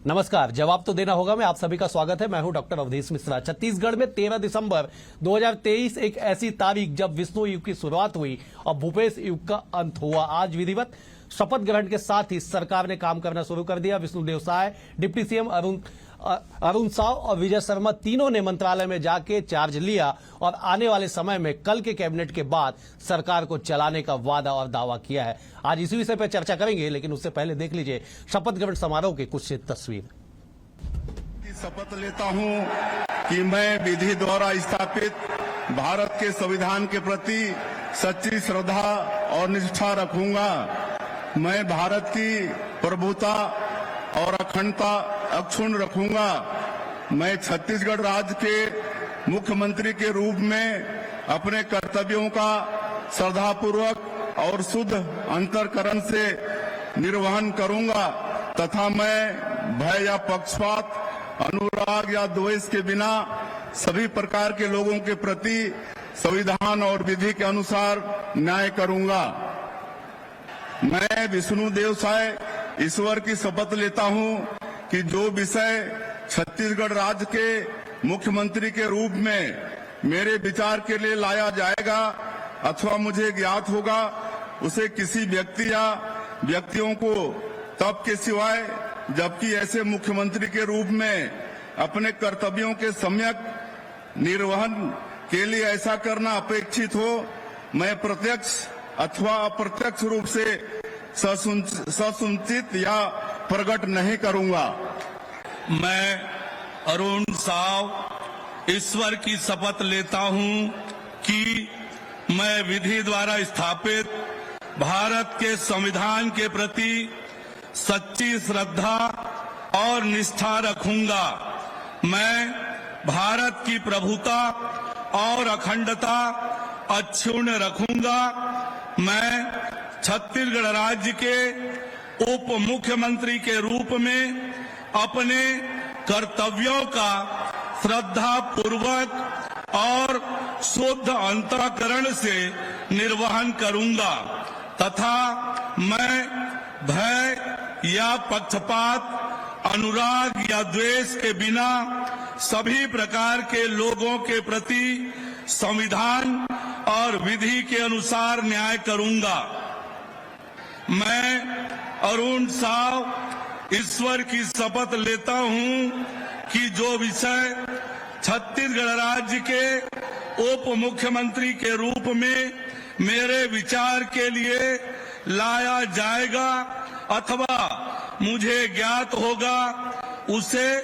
नमस्कार। जवाब तो देना होगा मैं आप सभी का स्वागत है। मैं हूं डॉक्टर अवधेश मिश्रा। छत्तीसगढ़ में 13 दिसंबर 2023 एक ऐसी तारीख जब विष्णु युग की शुरुआत हुई और भूपेश युग का अंत हुआ। आज विधिवत शपथ ग्रहण के साथ ही सरकार ने काम करना शुरू कर दिया। विष्णुदेव साय, डिप्टी सीएम अरुण साव और विजय शर्मा तीनों ने मंत्रालय में जाके चार्ज लिया और आने वाले समय में कल के कैबिनेट के बाद सरकार को चलाने का वादा और दावा किया है। आज इसी विषय पर चर्चा करेंगे, लेकिन उससे पहले देख लीजिए शपथ ग्रहण समारोह की कुछ तस्वीर। शपथ लेता हूं कि मैं विधि द्वारा स्थापित भारत के संविधान के प्रति सच्ची श्रद्धा और निष्ठा रखूंगा। मैं भारत की प्रभुता और अखंडता अक्षुण्ण रखूंगा। मैं छत्तीसगढ़ राज्य के मुख्यमंत्री के रूप में अपने कर्तव्यों का श्रद्धापूर्वक और शुद्ध अंतःकरण से निर्वहन करूंगा तथा मैं भय या पक्षपात, अनुराग या द्वेष के बिना सभी प्रकार के लोगों के प्रति संविधान और विधि के अनुसार न्याय करूंगा। मैं विष्णुदेव साय ईश्वर की शपथ लेता हूं कि जो विषय छत्तीसगढ़ राज्य के मुख्यमंत्री के रूप में मेरे विचार के लिए लाया जाएगा अथवा मुझे ज्ञात होगा, उसे किसी व्यक्ति या व्यक्तियों को तब के सिवाय जबकि ऐसे मुख्यमंत्री के रूप में अपने कर्तव्यों के सम्यक निर्वहन के लिए ऐसा करना अपेक्षित हो, मैं प्रत्यक्ष अथवा अप्रत्यक्ष रूप से ससुनिश्चित या प्रकट नहीं करूंगा। मैं अरुण साव ईश्वर की शपथ लेता हूं कि मैं विधि द्वारा स्थापित भारत के संविधान के प्रति सच्ची श्रद्धा और निष्ठा रखूंगा। मैं भारत की प्रभुता और अखंडता अक्षुण्ण रखूंगा। मैं छत्तीसगढ़ राज्य के उप मुख्यमंत्री के रूप में अपने कर्तव्यों का श्रद्धा पूर्वक और शुद्ध अंतःकरण से निर्वहन करूंगा तथा मैं भय या पक्षपात, अनुराग या द्वेष के बिना सभी प्रकार के लोगों के प्रति संविधान और विधि के अनुसार न्याय करूंगा। मैं अरुण साव ईश्वर की शपथ लेता हूं कि जो विषय छत्तीसगढ़ राज्य के उप मुख्यमंत्री के रूप में मेरे विचार के लिए लाया जाएगा अथवा मुझे ज्ञात होगा, उसे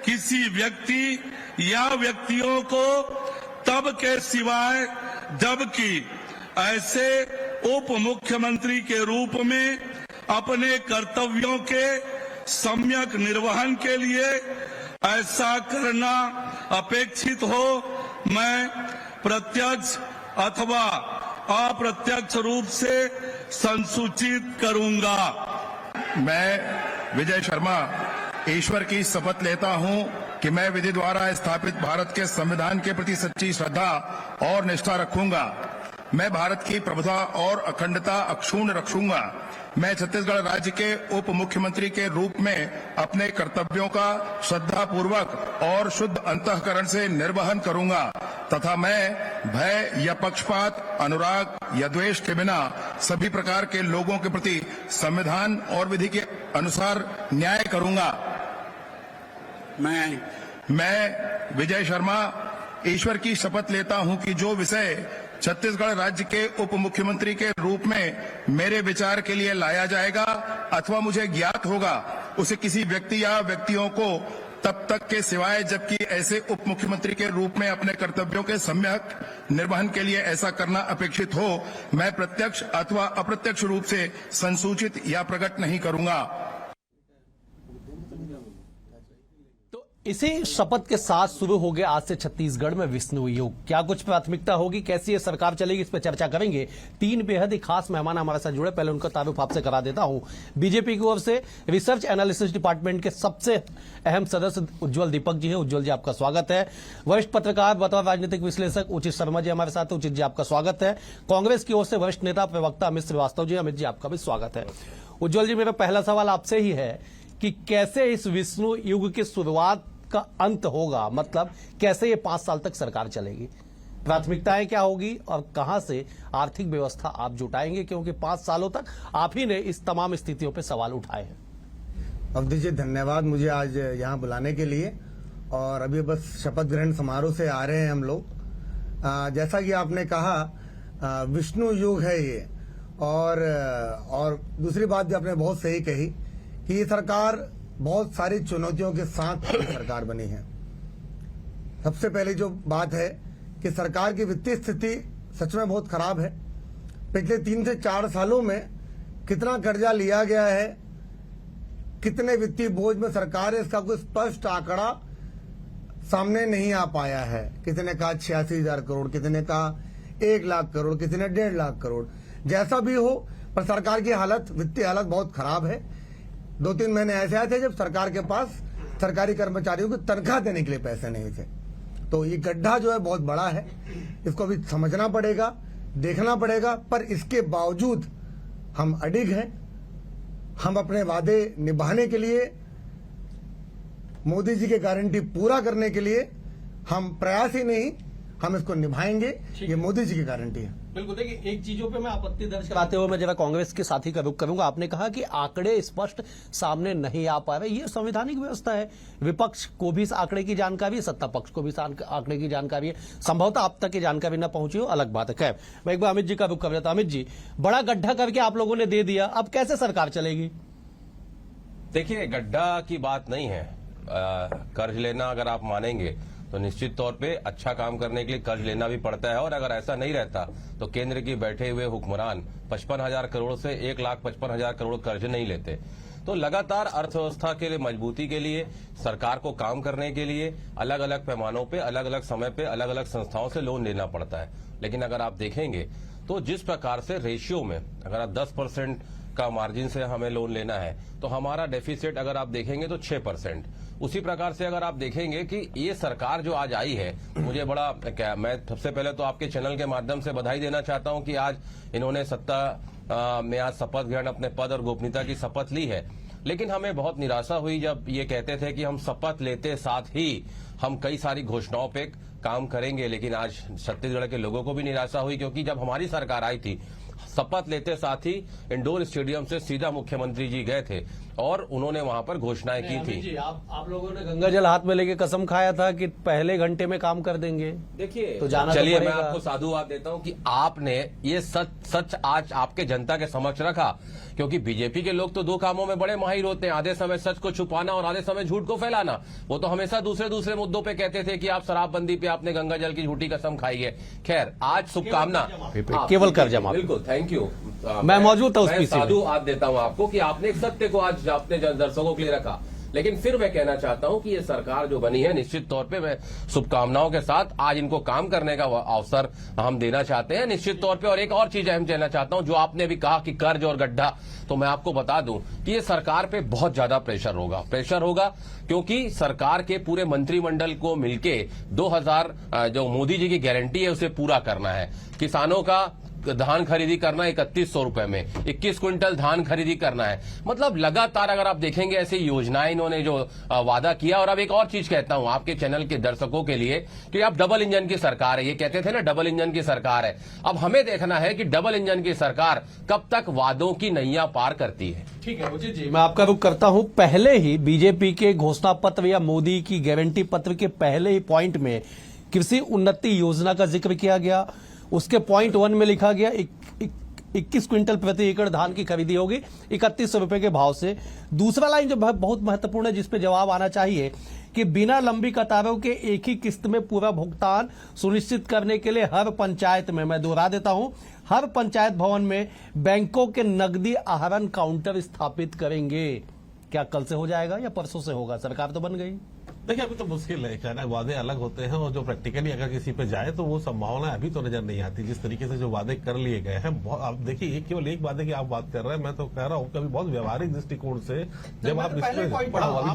किसी व्यक्ति या व्यक्तियों को तब के सिवाय जबकि ऐसे उप मुख्यमंत्री के रूप में अपने कर्तव्यों के सम्यक निर्वहन के लिए ऐसा करना अपेक्षित हो, मैं प्रत्यक्ष अथवा अप्रत्यक्ष रूप से संसूचित करूंगा। मैं विजय शर्मा ईश्वर की शपथ लेता हूं कि मैं विधि द्वारा स्थापित भारत के संविधान के प्रति सच्ची श्रद्धा और निष्ठा रखूंगा। मैं भारत की प्रभुता और अखंडता अक्षुण्ण रखूंगा। मैं छत्तीसगढ़ राज्य के उप मुख्यमंत्री के रूप में अपने कर्तव्यों का श्रद्धापूर्वक और शुद्ध अंतःकरण से निर्वहन करूंगा तथा मैं भय या पक्षपात, अनुराग या द्वेष के बिना सभी प्रकार के लोगों के प्रति संविधान और विधि के अनुसार न्याय करूंगा। मैं विजय शर्मा ईश्वर की शपथ लेता हूं कि जो विषय छत्तीसगढ़ राज्य के उप मुख्यमंत्री के रूप में मेरे विचार के लिए लाया जाएगा अथवा मुझे ज्ञात होगा, उसे किसी व्यक्ति या व्यक्तियों को तब तक के सिवाय जबकि ऐसे उप मुख्यमंत्री के रूप में अपने कर्तव्यों के सम्यक निर्वहन के लिए ऐसा करना अपेक्षित हो, मैं प्रत्यक्ष अथवा अप्रत्यक्ष रूप से संसूचित या प्रकट नहीं करूंगा। इसी शपथ के साथ शुरू हो गया आज से छत्तीसगढ़ में विष्णु युग। क्या कुछ प्राथमिकता होगी, कैसी ये सरकार चलेगी, इस पर चर्चा करेंगे। तीन बेहद ही खास मेहमान हमारे साथ जुड़े, पहले उनका तारुफ आपसे करा देता हूं। बीजेपी की ओर से रिसर्च एनालिसिस डिपार्टमेंट के सबसे अहम सदस्य उज्जवल दीपक जी है। उज्जवल जी आपका स्वागत है। वरिष्ठ पत्रकार बतौर राजनीतिक विश्लेषक उचित शर्मा जी हमारे साथ। उचित जी आपका स्वागत है। कांग्रेस की ओर से वरिष्ठ नेता प्रवक्ता अमित श्रीवास्तव जी, अमित जी आपका भी स्वागत है। उज्जवल जी, मेरा पहला सवाल आपसे ही है कि कैसे इस विष्णु युग की शुरुआत का अंत होगा, मतलब कैसे ये 5 साल तक सरकार चलेगी, प्राथमिकताएं क्या होगी और कहां से आर्थिक व्यवस्था आप जुटाएंगे, क्योंकि 5 सालों तक आप ही ने इस तमाम स्थितियों पर सवाल उठाए हैं। अवधि जी, धन्यवाद मुझे आज यहाँ बुलाने के लिए। और अभी बस शपथ ग्रहण समारोह से आ रहे हैं हम लोग। जैसा कि आपने कहा, विष्णु युग है ये। और दूसरी बात भी आपने बहुत सही कही कि ये सरकार बहुत सारी चुनौतियों के साथ सरकार बनी है। सबसे पहले जो बात है कि सरकार की वित्तीय स्थिति सच में बहुत खराब है। पिछले 3 से 4 सालों में कितना कर्जा लिया गया है, कितने वित्तीय बोझ में सरकार है, इसका कोई स्पष्ट आंकड़ा सामने नहीं आ पाया है। किसी ने कहा 86,000 करोड़, किसी ने कहा 1 लाख करोड़, किसी ने 1.5 लाख करोड़। जैसा भी हो, पर सरकार की हालत, वित्तीय हालत बहुत खराब है। 2-3 महीने ऐसे आए थे जब सरकार के पास सरकारी कर्मचारियों को तनख्वाह देने के लिए पैसे नहीं थे। तो ये गड्ढा जो है बहुत बड़ा है, इसको भी समझना पड़ेगा, देखना पड़ेगा। पर इसके बावजूद हम अडिग हैं। हम अपने वादे निभाने के लिए, मोदी जी की गारंटी पूरा करने के लिए हम प्रयास ही नहीं, हम इसको निभाएंगे। ये मोदी जी की गारंटी है। बिल्कुल। देखिए, एक चीजों पे मैं आपत्ति दर्ज कराते हुए मैं जरा कांग्रेस के साथी का रुख करूंगा। आपने कहा कि आंकड़े स्पष्ट सामने नहीं आ पा रहे। ये संवैधानिक व्यवस्था है, विपक्ष को भी इस आंकड़े की जानकारी है, सत्ता पक्ष को भी इस आंकड़े की जानकारी है। संभवतः आप तक की जानकारी न पहुंची हो, अलग बात है। खैर, मैं एक बार अमित जी का रुख कर रहा था। अमित जी, बड़ा गड्ढा करके आप लोगों ने दे दिया, अब कैसे सरकार चलेगी? देखिए, गड्ढा की बात नहीं है। कर्ज लेना अगर आप मानेंगे तो निश्चित तौर पे अच्छा काम करने के लिए कर्ज लेना भी पड़ता है। और अगर ऐसा नहीं रहता तो केंद्र की बैठे हुए हुक्मरान 55,000 करोड़ से 1,55,000 करोड़ कर्ज नहीं लेते। तो लगातार अर्थव्यवस्था के लिए मजबूती के लिए, सरकार को काम करने के लिए अलग अलग पैमानों पे, अलग अलग समय पे, अलग अलग संस्थाओं से लोन लेना पड़ता है। लेकिन अगर आप देखेंगे तो जिस प्रकार से रेशियो में, अगर आप 10% का मार्जिन से हमें लोन लेना है तो हमारा डेफिसिट अगर आप देखेंगे तो 6%। उसी प्रकार से अगर आप देखेंगे कि ये सरकार जो आज आई है, मुझे बड़ा, मैं सबसे पहले तो आपके चैनल के माध्यम से बधाई देना चाहता हूं कि आज इन्होंने सत्ता में आज शपथ ग्रहण, अपने पद और गोपनीयता की शपथ ली है। लेकिन हमें बहुत निराशा हुई जब ये कहते थे कि हम शपथ लेते साथ ही हम कई सारी घोषणाओं पे काम करेंगे। लेकिन आज छत्तीसगढ़ के लोगों को भी निराशा हुई, क्योंकि जब हमारी सरकार आई थी, शपथ लेते साथ ही इंडोर स्टेडियम से सीधा मुख्यमंत्री जी गए थे और उन्होंने वहां पर घोषणाएं की थी। जी, आप लोगों ने गंगा जल हाथ में लेके कसम खाया था कि पहले घंटे में काम कर देंगे। देखिए, तो जाना चलिए, तो मैं आपको साधुवाद देता हूं कि आपने ये सच आज आपके जनता के समक्ष रखा। क्योंकि बीजेपी के लोग तो 2 कामों में बड़े माहिर होते हैं, आधे समय सच को छुपाना और आधे समय झूठ को फैलाना। वो तो हमेशा दूसरे मुद्दों पे कहते थे कि आप शराबबंदी पे आपने गंगा जल की झूठी कसम खाई है। खैर, आज शुभकामना, केवल कर्जा माफ। बिल्कुल, थैंक यू। मैं मौजूद था उस मैं पीसी में। साधुवाद देता हूं आपको कि आपने एक सत्य को आज अपने दर्शकों के लिए रखा। लेकिन फिर मैं कहना चाहता हूं कि ये सरकार जो बनी है, निश्चित तौर पे मैं शुभकामनाओं के साथ आज इनको काम करने का अवसर हम देना चाहते हैं निश्चित तौर पे। और एक और चीज अहम कहना चाहता हूं, जो आपने भी कहा कि कर्ज और गड्ढा, तो मैं आपको बता दूं कि ये सरकार पे बहुत ज्यादा प्रेशर होगा, क्योंकि सरकार के पूरे मंत्रिमंडल को मिलके 2000 जो मोदी जी की गारंटी है उसे पूरा करना है। किसानों का धान खरीदी करना 3100 रुपए में, 21 क्विंटल धान खरीदी करना है। मतलब लगातार अगर आप देखेंगे ऐसी योजनाएं इन्होंने जो वादा किया। और अब एक और चीज कहता हूं आपके चैनल के दर्शकों के लिए कि आप डबल इंजन की सरकार है, ये कहते थे ना डबल इंजन की सरकार है। अब हमें देखना है कि डबल इंजन की सरकार कब तक वादों की नैया पार करती है। ठीक है मुझे जी, मैं आपका रुख करता हूं। पहले ही बीजेपी के घोषणा पत्र या मोदी की गारंटी पत्र के पहले ही पॉइंट में कृषि उन्नति योजना का जिक्र किया गया। उसके पॉइंट 1 में लिखा गया 21 क्विंटल प्रति एकड़ धान की खरीदी होगी 3100 रुपए के भाव से। दूसरा लाइन जो बहुत महत्वपूर्ण है, जिसपे जवाब आना चाहिए, कि बिना लंबी कतारों के एक ही किस्त में पूरा भुगतान सुनिश्चित करने के लिए हर पंचायत में, मैं दोहरा देता हूं, हर पंचायत भवन में बैंकों के नकदी आहरण काउंटर स्थापित करेंगे। क्या कल से हो जाएगा या परसों से होगा? सरकार तो बन गई। देखिए, अभी तो मुश्किल है, कहना वादे अलग होते हैं और जो प्रैक्टिकली अगर किसी पे जाए तो वो संभावना अभी तो नजर नहीं आती। जिस तरीके से जो वादे कर लिए गए हैं, आप देखिए, केवल एक वादे की आप बात कर रहे हैं, मैं तो कह रहा हूँ कभी बहुत व्यवहारिक दृष्टिकोण से जब आप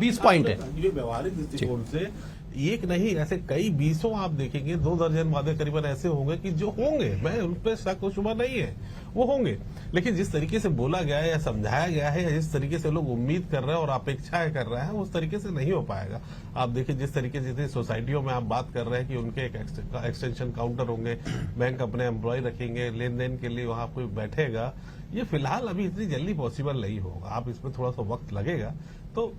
20 पॉइंट है, ये व्यवहारिक दृष्टिकोण से एक नहीं, ऐसे कई 20 आप देखेंगे, 2 दर्जन वादे करीबन ऐसे होंगे कि जो होंगे, मैं उन पर शक शुबा नहीं है, वो होंगे। लेकिन जिस तरीके से बोला गया है या समझाया गया है या जिस तरीके से लोग उम्मीद कर रहे हैं और अपेक्षाएं कर रहे हैं, उस तरीके से नहीं हो पाएगा। आप देखिए जिस तरीके से जितनी सोसाइटियों में आप बात कर रहे हैं कि उनके एक एक्सटेंशन काउंटर होंगे, बैंक अपने एम्प्लॉय रखेंगे, लेन देन के लिए वहां कोई बैठेगा, ये फिलहाल अभी इतनी जल्दी पॉसिबल नहीं होगा। आप इसमें थोड़ा सा वक्त लगेगा। तो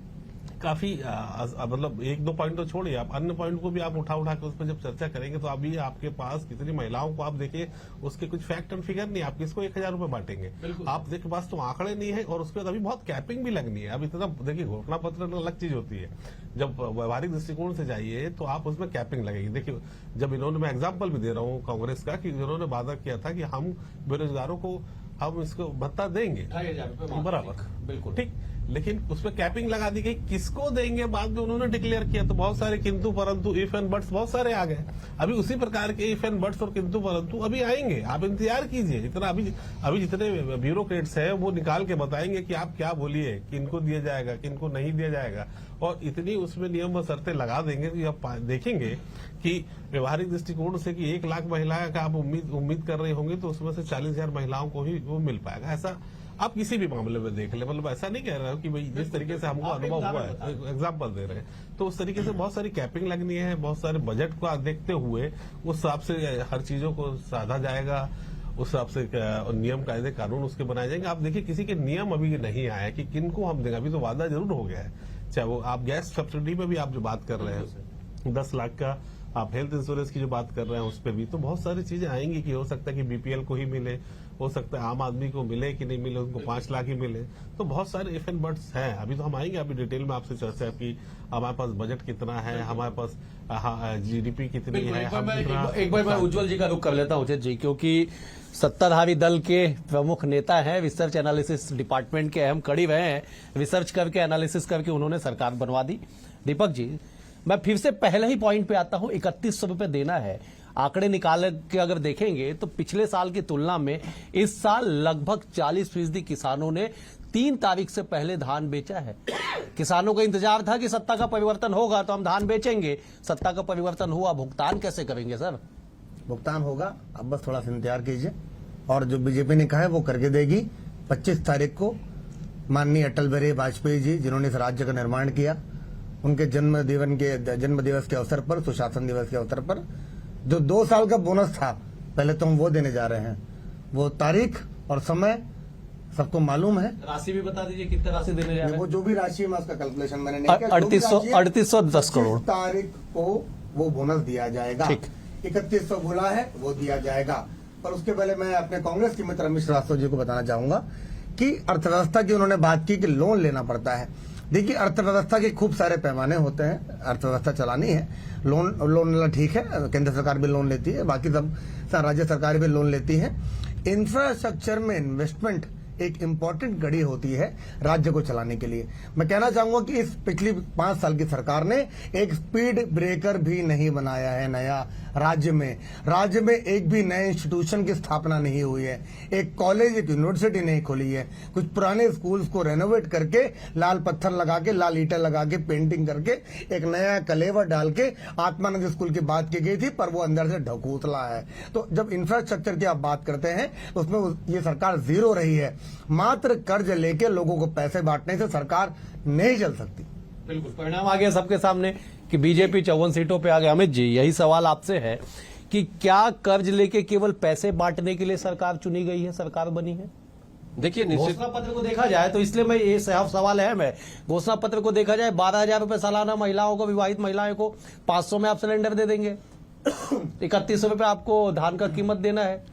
काफी मतलब 1-2 पॉइंट तो छोड़िए, आप अन्य पॉइंट को भी आप उठा के उस पर जब चर्चा करेंगे तो अभी आपके पास कितनी महिलाओं को आप देखिए, उसके कुछ फैक्ट एंड फिगर नहीं, आप किसको 1000 रुपए बांटेंगे, आप देखिए पास तो आंकड़े नहीं है। और उसके बाद अभी बहुत कैपिंग भी लगनी है। अब इतना देखिए, घोषणा पत्र अलग चीज होती है, जब व्यवहारिक दृष्टिकोण से जाइए तो आप उसमें कैपिंग लगेगी। देखिए जब इन्होंने, मैं एग्जाम्पल भी दे रहा हूँ कांग्रेस का, कि इन्होंने वादा किया था कि हम बेरोजगारों को हम इसको भत्ता देंगे, 2,500 रुपए बराबर, बिल्कुल ठीक, लेकिन उसमें कैपिंग लगा दी गई। किसको देंगे बाद में उन्होंने डिक्लेयर किया, तो बहुत सारे किंतु परंतु, इफ एंड बट्स बहुत सारे आ गए। अभी उसी प्रकार के इफ एंड बट्स और किंतु परंतु अभी आएंगे, आप इंतजार कीजिए। इतना अभी जितने ब्यूरोक्रेट्स हैं वो निकाल के बताएंगे कि आप क्या बोलिए, किनको दिया जाएगा, किनको नहीं दिया जाएगा, और इतनी उसमें नियम व शर्तें लगा देंगे कि आप देखेंगे कि व्यवहारिक दृष्टिकोण से कि 1 लाख महिलाएं का आप उम्मीद कर रहे होंगे तो उसमें से 40,000 महिलाओं को ही वो मिल पाएगा। ऐसा आप किसी भी मामले में देख ले, मतलब ऐसा नहीं कह रहे हो कि भाई जिस तरीके से हमको अनुभव हुआ है, एग्जाम्पल दे रहे हैं, तो उस तरीके से बहुत सारी कैपिंग लगनी है, बहुत सारे बजट को देखते हुए उस हिसाब से हर चीजों को साधा जाएगा, उस हिसाब से नियम कायदे कानून उसके बनाए जाएंगे। आप देखिए किसी के नियम अभी नहीं आए कि किनको हम देंगे, अभी तो वादा जरूर हो गया है, चाहे वो आप गैस सब्सिडी में भी आप जो बात कर रहे हैं 10 लाख का, आप हेल्थ इंश्योरेंस की जो बात कर रहे हैं उस पर भी तो बहुत सारी चीजें आएंगी कि हो सकता है कि बीपीएल को ही मिले, हो सकता है आम आदमी को मिले कि नहीं मिले, उनको 5 लाख ही मिले। तो बहुत सारे इफ एंड बट्स हैं। अभी तो हम आएंगे, अभी डिटेल में आपसे चर्चा की हमारे पास बजट कितना है, हमारे पास जीडीपी कितनी है। एक बार मैं उज्जवल जी का रुख कर लेता हूं उचित जी, क्योंकि सत्ताधारी दल के प्रमुख नेता हैं, रिसर्च एनालिसिस डिपार्टमेंट के अहम कड़ी रहे हैं, रिसर्च करके एनालिसिस करके उन्होंने सरकार बनवा दी। दीपक जी, मैं फिर से पहले ही पॉइंट पे आता हूं, 3100 रुपए देना है। आंकड़े निकाल के अगर देखेंगे तो पिछले साल की तुलना में इस साल लगभग 40% किसानों ने 3 तारीख से पहले धान बेचा है। किसानों का इंतजार था कि सत्ता का परिवर्तन होगा तो हम धान बेचेंगे, सत्ता का परिवर्तन हुआ, भुगतान कैसे करेंगे सर? भुगतान होगा, अब बस थोड़ा सा इंतजार कीजिए, और जो बीजेपी ने कहा है वो करके देगी। 25 तारीख को माननीय अटल बिहारी वाजपेयी जी, जिन्होंने इस राज्य का निर्माण किया, उनके जन्म दिवस के अवसर पर, सुशासन दिवस के अवसर पर जो 2 साल का बोनस था, पहले तो हम वो देने जा रहे हैं। वो तारीख और समय सबको मालूम है। राशि भी बता दीजिए कितना राशि देने जा रहे हैं? वो जो भी राशि है, मैं उसका कैलकुलेशन मैंने नहीं किया। 3810 करोड़ तारीख को वो बोनस दिया जाएगा। 3100 बोला है वो दिया जाएगा। पर उसके पहले मैं अपने कांग्रेस के मित्र अमित श्रीवास्तव जी को बताना चाहूंगा कि अर्थव्यवस्था की उन्होंने बात की कि लोन लेना पड़ता है। देखिए, अर्थव्यवस्था के खूब सारे पैमाने होते हैं, अर्थव्यवस्था चलानी है, लोन लेना ठीक है, केंद्र सरकार भी लोन लेती है, बाकी सब राज्य सरकार भी लोन लेती है। इंफ्रास्ट्रक्चर में इन्वेस्टमेंट एक इम्पोर्टेंट कड़ी होती है राज्य को चलाने के लिए। मैं कहना चाहूंगा कि इस पिछली 5 साल की सरकार ने एक स्पीड ब्रेकर भी नहीं बनाया है नया राज्य में एक भी नए इंस्टीट्यूशन की स्थापना नहीं हुई है, एक कॉलेज, एक यूनिवर्सिटी नहीं खोली है। कुछ पुराने स्कूल्स को रेनोवेट करके, लाल पत्थर लगा के, लाल ईंटें लगा के, पेंटिंग करके, एक नया कलेवर डाल के आत्मानंद स्कूल की बात की गई थी, पर वो अंदर से ढकोसला है। तो जब इंफ्रास्ट्रक्चर की आप बात करते हैं तो उसमें ये सरकार जीरो रही है। मात्र कर्ज लेके लोगों को पैसे बांटने से सरकार नहीं चल सकती। बिल्कुल, परिणाम आ गया सबके सामने कि बीजेपी 54 सीटों पे आ गया। अमित जी, यही सवाल आपसे है कि क्या कर्ज लेके केवल पैसे बांटने के लिए सरकार चुनी गई है, सरकार बनी है? देखिए, निश्चित घोषणा पत्र को देखा जाए तो, इसलिए मैं ये सवाल है, मैं घोषणा पत्र को देखा जाए 12,000 रुपए सालाना महिलाओं को, विवाहित महिलाओं को 500 में आप सिलेंडर दे देंगे, 3100 रुपए आपको धान का कीमत देना है।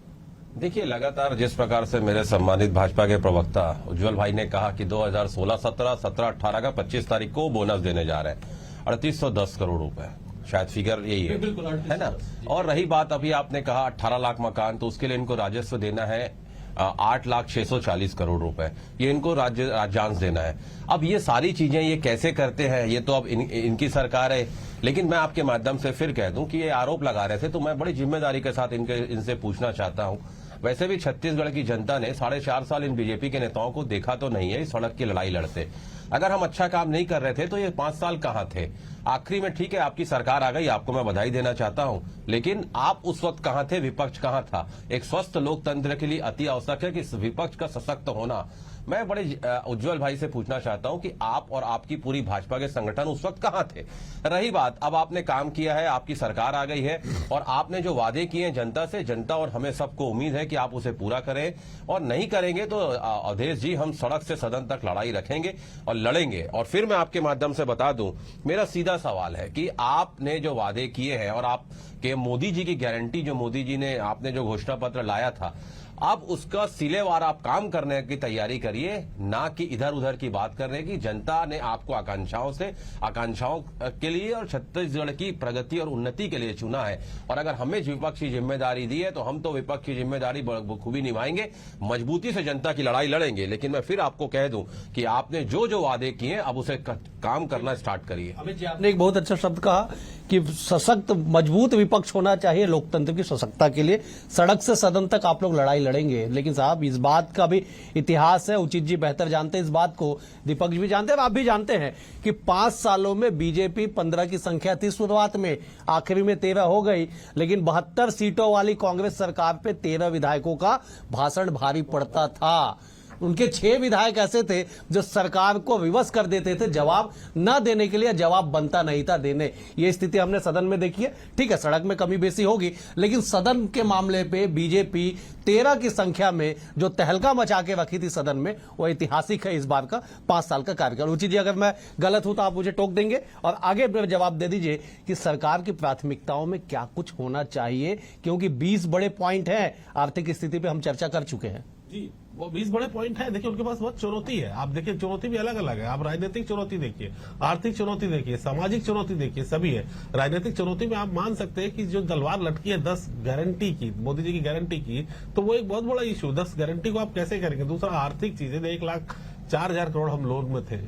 देखिए, लगातार जिस प्रकार से मेरे सम्मानित भाजपा के प्रवक्ता उज्जवल भाई ने कहा कि 2016-17, 17-18 का 25 तारीख को बोनस देने जा रहे हैं 3810 करोड़ रुपए, शायद फिगर यही है ना। और रही बात, अभी आपने कहा 18 लाख मकान, तो उसके लिए इनको राजस्व देना है 8,640 करोड़ रुपए, ये इनको राज्यांश देना है। अब ये सारी चीजें ये कैसे करते हैं, ये तो अब इनकी सरकार है। लेकिन मैं आपके माध्यम से फिर कह दूं कि ये आरोप लगा रहे थे, तो मैं बड़ी जिम्मेदारी के साथ इनसे पूछना चाहता हूं। वैसे भी छत्तीसगढ़ की जनता ने 4.5 साल इन बीजेपी के नेताओं को देखा तो नहीं है इस सड़क की लड़ाई लड़ते। अगर हम अच्छा काम नहीं कर रहे थे तो ये 5 साल कहां थे? आखिरी में ठीक है आपकी सरकार आ गई, आपको मैं बधाई देना चाहता हूं, लेकिन आप उस वक्त कहां थे? विपक्ष कहां था? एक स्वस्थ लोकतंत्र के लिए अति आवश्यक है कि विपक्ष का सशक्त होना। मैं बड़े उज्जवल भाई से पूछना चाहता हूं कि आप और आपकी पूरी भाजपा के संगठन उस वक्त कहां थे? रही बात, अब आपने काम किया है, आपकी सरकार आ गई है और आपने जो वादे किए हैं जनता से, जनता और हमें सबको उम्मीद है कि आप उसे पूरा करें, और नहीं करेंगे तो अवधेश जी हम सड़क से सदन तक लड़ाई रखेंगे और लड़ेंगे। और फिर मैं आपके माध्यम से बता दूं, मेरा सीधा सवाल है कि आपने जो वादे किए हैं और आपके मोदी जी की गारंटी, जो मोदी जी ने आपने जो घोषणा पत्र लाया था, अब उसका सिलेवार आप काम करने की तैयारी करिए, ना कि इधर उधर की बात करने की। जनता ने आपको आकांक्षाओं के लिए और छत्तीसगढ़ की प्रगति और उन्नति के लिए चुना है, और अगर हमें विपक्ष की जिम्मेदारी दी है तो हम तो विपक्ष की जिम्मेदारी बखूबी निभाएंगे, मजबूती से जनता की लड़ाई लड़ेंगे। लेकिन मैं फिर आपको कह दूं कि आपने जो जो वादे किए अब उसे काम करना स्टार्ट करिए। अमित जी, आपने एक बहुत अच्छा शब्द कहा कि सशक्त मजबूत विपक्ष होना चाहिए लोकतंत्र की सशक्तता के लिए। सड़क से सदन तक आप लोग लड़ाई लड़ेंगे, लेकिन साहब इस बात का भी इतिहास है, उचित जी बेहतर जानते हैं इस बात को, विपक्ष भी जानते हैं और आप भी जानते हैं कि 5 सालों में बीजेपी 15 की संख्या थी शुरुआत में, आखिरी में 13 हो गई, लेकिन 72 सीटों वाली कांग्रेस सरकार पे 13 विधायकों का भाषण भारी पड़ता था। उनके 6 विधायक ऐसे थे जो सरकार को विवश कर देते थे, जवाब न देने के लिए, जवाब बनता नहीं था देने। ये स्थिति हमने सदन में देखी है। ठीक है, सड़क में कमी बेसी होगी, लेकिन सदन के मामले पे बीजेपी 13 की संख्या में जो तहलका मचा के रखी थी सदन में, वो ऐतिहासिक है इस बार का 5 साल का कार्यकाल। उचित जी, अगर मैं गलत हूं तो आप मुझे टोक देंगे और आगे जवाब दे दीजिए कि सरकार की प्राथमिकताओं में क्या कुछ होना चाहिए, क्योंकि 20 बड़े पॉइंट हैं, आर्थिक स्थिति पे हम चर्चा कर चुके हैं। जी, वो 20 बड़े पॉइंट है। देखिए उनके पास बहुत चुनौती है। आप देखिए चुनौती भी अलग अलग है। आप राजनीतिक चुनौती देखिए, आर्थिक चुनौती देखिए, सामाजिक चुनौती देखिए, सभी है। राजनीतिक चुनौती में आप मान सकते हैं कि जो तलवार लटकी है 10 गारंटी की, मोदी जी की गारंटी की, तो वो एक बहुत बड़ा इशू। 10 गारंटी को आप कैसे करेंगे? दूसरा आर्थिक चीजें, 1,04,000 करोड़ हम लोन में थे,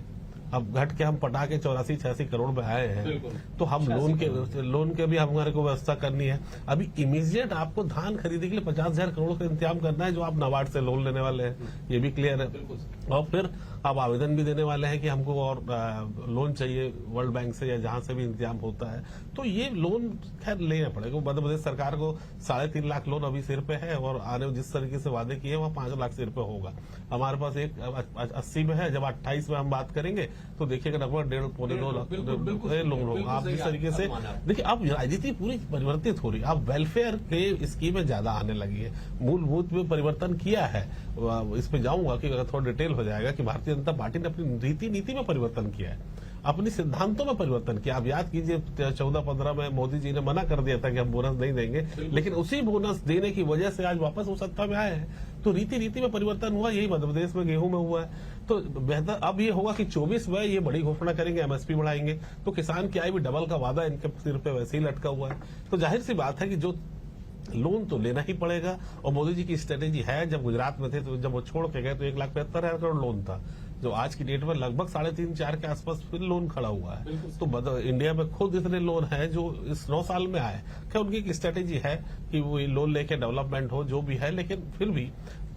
अब घट के हम पटा के 84-86 करोड़ में आए हैं, तो हम लोन के भी हमारे को व्यवस्था करनी है। अभी इमीडिएट आपको धान खरीदने के लिए 50,000 करोड़ का इंतजाम करना है, जो आप नाबार्ड से लोन लेने वाले हैं, ये भी क्लियर है। और फिर आप आवेदन भी देने वाले हैं कि हमको और लोन चाहिए वर्ल्ड बैंक से या जहां से भी इंतजाम होता है, तो ये लोन खैर लेना पड़ेगा। मध्य प्रदेश सरकार को 3.5 लाख लोन अभी सिर पे है, और आने जिस तरीके से वादे किए वह 5 लाख सिर पे होगा। हमारे पास एक 80 में है, जब 28 में हम बात करेंगे तो देखिएगा लगभग 1.5-2 लाख लोन होगा। आप जिस तरीके से देखिए, अब राजनीति पूरी परिवर्तित हो रही है। अब वेलफेयर के स्कीमें ज्यादा आने लगी है, मूलभूत में परिवर्तन किया है। इस पे जाऊंगा कि अगर थोड़ा डिटेल हो जाएगा कि भारतीय जनता पार्टी ने अपनी रीति नीति में परिवर्तन किया है, अपने सिद्धांतों में परिवर्तन किया। आप याद कीजिए 14-15 में मोदी जी ने मना कर दिया था कि हम बोनस नहीं देंगे, लेकिन उसी बोनस देने की वजह से आज वापस वो सत्ता में आए हैं। तो रीति में परिवर्तन हुआ, यही मध्य प्रदेश में गेहूं में हुआ है। तो बेहतर अब ये होगा कि 24 में ये बड़ी घोषणा करेंगे, एमएसपी बढ़ाएंगे, तो किसान की आय भी डबल का वादा इनके सिर पे वैसे ही लटका हुआ है। तो जाहिर सी बात है कि जो लोन तो लेना ही पड़ेगा, और मोदी जी की स्ट्रेटेजी है। जब गुजरात में थे तो जब वो छोड़ के गए तो 1,75,000 करोड़ लोन था, जो आज की डेट में लगभग 3.5-4 के आसपास फिर लोन खड़ा हुआ है। तो इंडिया में खुद इतने लोन है जो इस 9 साल में आए। क्या उनकी एक स्ट्रेटेजी है कि वो लोन लेके डेवलपमेंट हो, जो भी है, लेकिन फिर भी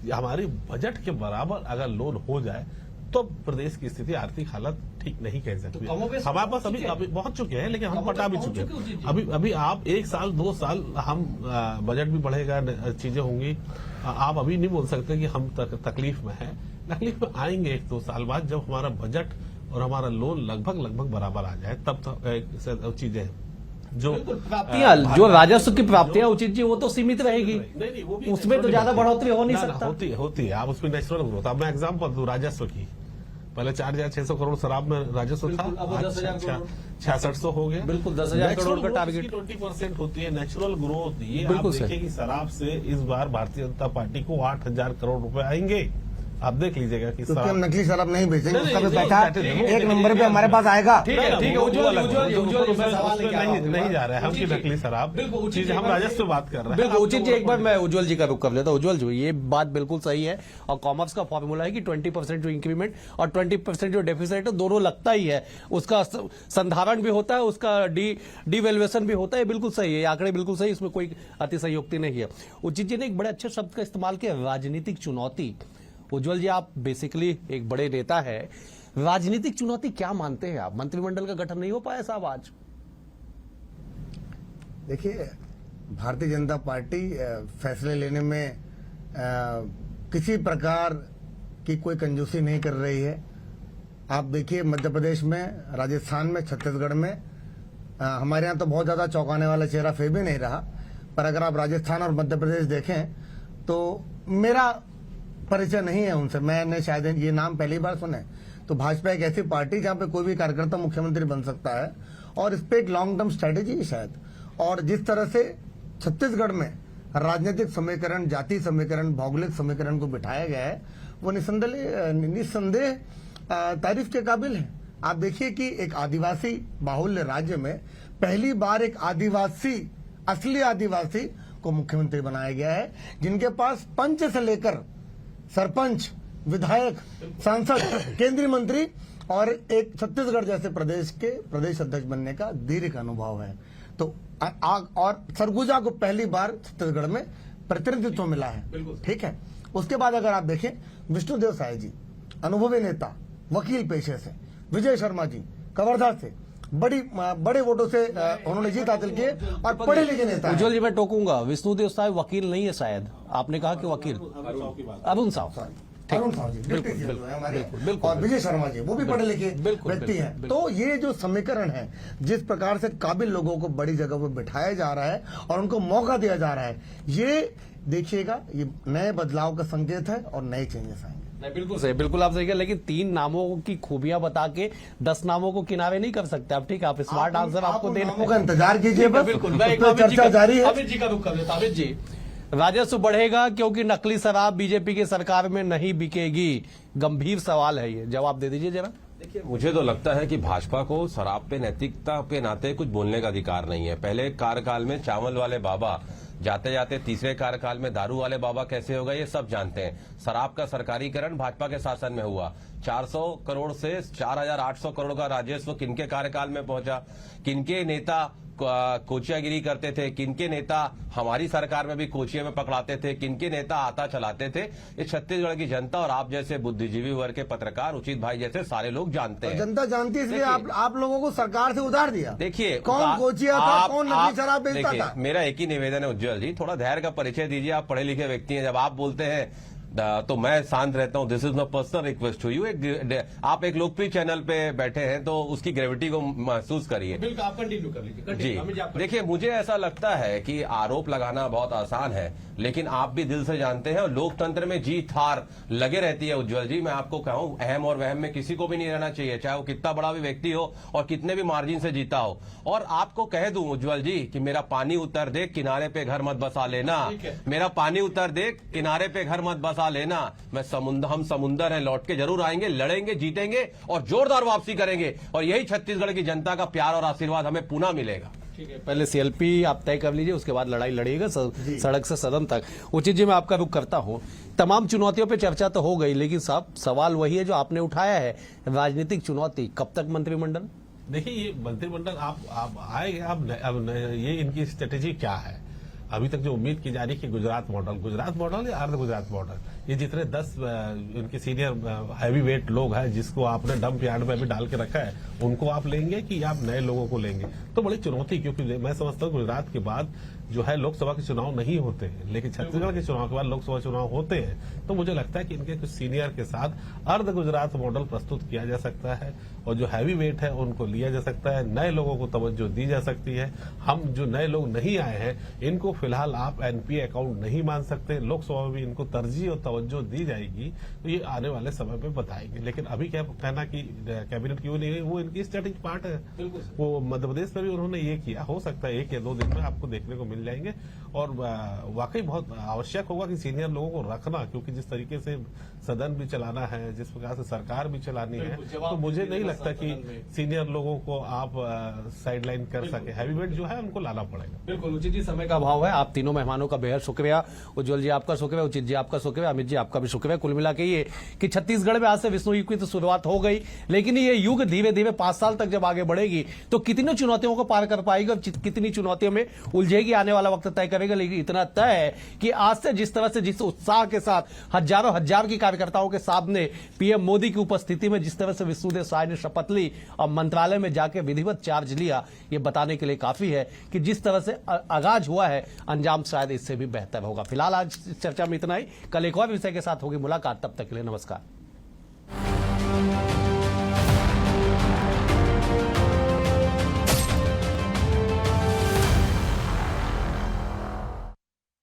हमारी बजट के बराबर अगर लोन हो जाए तो प्रदेश की स्थिति, आर्थिक हालत ठीक नहीं कह सकती। हमारे पास अभी पहुंच चुके हैं, लेकिन हम पटा भी चुके हैं। अभी आप 1 साल 2 साल हम बजट भी बढ़ेगा, चीजें होंगी, आप अभी नहीं बोल सकते कि हम तकलीफ में हैं। तकलीफ में आएंगे 1-2 साल बाद, जब हमारा बजट और हमारा लोन लगभग बराबर आ जाए, तब तो चीजें जो प्राप्तियां, जो राजस्व की प्राप्तियां उचित जी, वो तो सीमित रहेगी, उसमें तो ज्यादा बढ़ोतरी हो नहीं सकता। होती है, आप उसमें नेचुरल ग्रोथ। अब मैं एग्जाम्पल दूं राजस्व की, पहले 4,600 करोड़ शराब में राजस्व था, 6600 हो गया। बिल्कुल 10,000 करोड़ का टारगेट 20% होती है नेचुरल ग्रोथ। ये आप देखिए कि शराब से इस बार भारतीय जनता पार्टी को 8,000 करोड़ रुपए आएंगे। आप देख लीजिएगा कि क्योंकि हम नकली शराब नहीं बेचेंगे, उसका भी पैसा 1 नंबर पे हमारे पास आएगा। ठीक है, उज्ज्वल नहीं जा रहा है हम की नकली शराब, चीज हम राजस्व बात कर रहे हैं। बिल्कुल उचित जी, एक बार मैं उज्ज्वल जी का रुख कर लेता हूं। उज्ज्वल जी, ये बात बिल्कुल सही है, और कॉमर्स का फॉर्मूला है कि 20% जो इंक्रीमेंट और 20% जो डेफिसिट है, दोनों लगता ही है, उसका संधारण भी होता है, उसका डिवेल्युएशन भी होता है। बिल्कुल सही है, आंकड़े बिल्कुल सही, इसमें कोई अतिशयोक्ति नहीं है। उचित जी ने एक बड़े अच्छे शब्द का इस्तेमाल किया, राजनीतिक चुनौती। उज्ज्वल जी, आप बेसिकली एक बड़े नेता है, राजनीतिक चुनौती क्या मानते हैं आप? मंत्रिमंडल का गठन नहीं हो पाया साहब आज? देखिए, भारतीय जनता पार्टी फैसले लेने में किसी प्रकार की कोई कंजूसी नहीं कर रही है। आप देखिए, मध्य प्रदेश में, राजस्थान में, छत्तीसगढ़ में हमारे यहाँ तो बहुत ज्यादा चौंकाने वाला चेहरा फिर भी नहीं रहा, पर अगर आप राजस्थान और मध्य प्रदेश देखें तो मेरा परिचय नहीं है उनसे, मैंने शायद ये नाम पहली बार सुने। तो भाजपा एक ऐसी पार्टी जहां पे कोई भी कार्यकर्ता मुख्यमंत्री बन सकता है और इस पे एक लॉन्ग टर्म स्ट्रेटेजी है शायद। और जिस तरह से छत्तीसगढ़ में राजनीतिक समीकरण, जाति समीकरण, भौगोलिक समीकरण को बिठाया गया है, वो निस्संदेह तारीफ के काबिल है। आप देखिए कि एक आदिवासी बाहुल्य राज्य में पहली बार एक आदिवासी, असली आदिवासी को मुख्यमंत्री बनाया गया है, जिनके पास पंच से लेकर सरपंच, विधायक, सांसद, केंद्रीय मंत्री और एक छत्तीसगढ़ जैसे प्रदेश के प्रदेश अध्यक्ष बनने का दीर्घ अनुभव है। तो और सरगुजा को पहली बार छत्तीसगढ़ में प्रतिनिधित्व मिला है, ठीक है। उसके बाद अगर आप देखें, विष्णुदेव साय जी अनुभवी नेता, वकील पेशे से, विजय शर्मा जी कवर्धा से बड़े वोटों से उन्होंने जीत हासिल की और पढ़े लिखे नेता हैं। उज्जवल जी, मैं टोकूंगा, विष्णुदेव साय वकील नहीं है शायद, आपने कहा कि वकील अरुण साव, अरुण साहू जी बिल्कुल, और विजय शर्मा जी वो भी पढ़े लिखे व्यक्ति हैं। तो ये जो समीकरण है, जिस प्रकार से काबिल लोगों को बड़ी जगह पर बिठाया जा रहा है और उनको मौका दिया जा रहा है, ये देखिएगा, ये नए बदलाव का संकेत है और नए चेंजेस आएंगे। नहीं, बिल्कुल सही, बिल्कुल आप सही कह, लेकिन 3 नामों की खूबियां बता के 10 नामों को किनारे नहीं कर सकते आप, ठीक है। आप स्मार्ट आंसर आपको देना का इंतजार कीजिए, बस बिल्कुल। चर्चा जारी है। अमित जी का रुख कर देता। अमित जी, राजस्व बढ़ेगा क्योंकि नकली शराब बीजेपी की सरकार में नहीं बिकेगी, गंभीर सवाल है ये, जवाब दे दीजिए जरा। देखिए, मुझे तो लगता है कि भाजपा को शराब पे नैतिकता के नाते कुछ बोलने का अधिकार नहीं है। पहले कार्यकाल में चावल वाले बाबा, जाते जाते तीसरे कार्यकाल में दारू वाले बाबा कैसे होगा ये सब जानते हैं। शराब का सरकारीकरण भाजपा के शासन में हुआ। 400 करोड़ से 4800 करोड़ का राजस्व किनके कार्यकाल में पहुंचा? किनके नेता कोचियागिरी करते थे? किनके नेता हमारी सरकार में भी कोचिया में पकड़ाते थे? किनके नेता आता चलाते थे? ये छत्तीसगढ़ की जनता और आप जैसे बुद्धिजीवी वर्ग के पत्रकार, उचित भाई जैसे सारे लोग जानते हैं। जनता जानती है, इसलिए आप लोगों को सरकार से उधार दिया। देखिए, कौन कोचिया था, कौन नकली शराब बेचता था? मेरा एक ही निवेदन है उज्जवल जी, थोड़ा धैर्य का परिचय दीजिए। आप पढ़े लिखे व्यक्ति हैं, जब आप बोलते हैं तो मैं शांत रहता हूं। This is my personal request to you. आप एक लोकप्रिय चैनल पे बैठे हैं तो उसकी ग्रेविटी को महसूस करिए। बिल्कुल, आप कंटिन्यू कर लीजिए। जी, देखिए, मुझे ऐसा लगता है कि आरोप लगाना बहुत आसान है, लेकिन आप भी दिल से जानते हैं और लोकतंत्र में जीत हार लगे रहती है उज्जवल जी। मैं आपको कहूं, अहम और वहम में किसी को भी नहीं रहना चाहिए, चाहे वो कितना बड़ा भी व्यक्ति हो और कितने भी मार्जिन से जीता हो। और आपको कह दूं उज्जवल जी कि मेरा पानी उतर दे, किनारे पे घर मत बसा लेना। मेरा पानी उतर दे, किनारे पे घर मत बसा लेना। हम समुंदर हैं, लौट के जरूर आएंगे, लड़ेंगे, जीतेंगे और जोरदार वापसी करेंगे। और यही छत्तीसगढ़ की जनता का प्यार और आशीर्वाद हमें पुनः मिलेगा। ठीक है, पहले सीएलपी आप तय कर लीजिए, उसके बाद लड़ाई लड़िएगा सड़क से सदन तक। उचित जी, मैं आपका रुख करता हूं। तमाम चुनौतियों पे चर्चा तो हो गई, लेकिन साहब सवाल वही है जो आपने उठाया है, राजनीतिक चुनौती। कब तक मंत्रिमंडल? देखिए, ये मंत्रिमंडल आप आएंगे, अब ये इनकी स्ट्रेटेजी क्या है? अभी तक जो उम्मीद की जा रही है कि गुजरात मॉडल या अर्ध गुजरात मॉडल, ये जितने 10 इनके सीनियर हैवी वेट लोग हैं जिसको आपने डंप यार्ड में भी डाल के रखा है, उनको आप लेंगे कि आप नए लोगों को लेंगे? तो बड़ी चुनौती, क्योंकि मैं समझता हूँ गुजरात के बाद जो है लोकसभा के चुनाव नहीं होते हैं, लेकिन छत्तीसगढ़ के चुनाव के बाद लोकसभा चुनाव होते हैं। तो मुझे लगता है कि इनके कुछ सीनियर के साथ अर्ध गुजरात मॉडल प्रस्तुत किया जा सकता है और जो हैवी वेट है उनको लिया जा सकता है, नए लोगों को तवज्जो दी जा सकती है। हम जो नए लोग नहीं आए हैं, इनको फिलहाल आप एनपीए अकाउंट नहीं मान सकते। लोकसभा में भी इनको तरजीह और तवज्जो दी जाएगी, तो ये आने वाले समय में बताएंगे। लेकिन अभी क्या कहना कि कैबिनेट क्यों नहीं है, वो इनकी स्ट्रेटेजिक पार्ट है। वो मध्य प्रदेश में भी उन्होंने ये किया, हो सकता है 1 या 2 दिन में आपको देखने को मिल जाएंगे। और वाकई बहुत आवश्यक होगा कि सीनियर लोगों को रखना, क्योंकि जिस तरीके से सदन भी चलाना है, जिस प्रकार से सरकार भी चलानी है, तो मुझे नहीं लगता कि सीनियर लोगों को आप साइडलाइन कर सके। हैवी वेट जो है उनको लाना पड़ेगा। बिल्कुल उचित जी, समय का अभाव है। आप तीनों मेहमानों का बेहद शुक्रिया। उज्जवल जी आपका शुक्रिया, उचित जी आपका शुक्रिया, अमित जी आपका भी शुक्रिया। कुल मिला के ये कि छत्तीसगढ़ में आज से विष्णु युग की तो शुरुआत हो गई, लेकिन ये युग धीरे धीरे 5 साल तक जब आगे बढ़ेगी तो कितनी चुनौतियों को पार कर पाएगी और कितनी चुनौतियों में उलझेगी आने आने वाला वक्त तय करेगा, लेकिन इतना तय है कि आज से जिस तरह से, जिस उत्साह के साथ हजारों हजार की कार्यकर्ताओं के सामने पीएम मोदी की उपस्थिति में जिस तरह से विष्णुदेव साय ने शपथ ली और मंत्रालय में जाकर विधिवत चार्ज लिया, ये बताने के लिए काफी है कि जिस तरह से आगाज हुआ है, अंजाम शायद इससे भी बेहतर होगा। फिलहाल आज चर्चा में इतना ही, कल एक और विषय के साथ होगी मुलाकात, तब तक के लिए नमस्कार।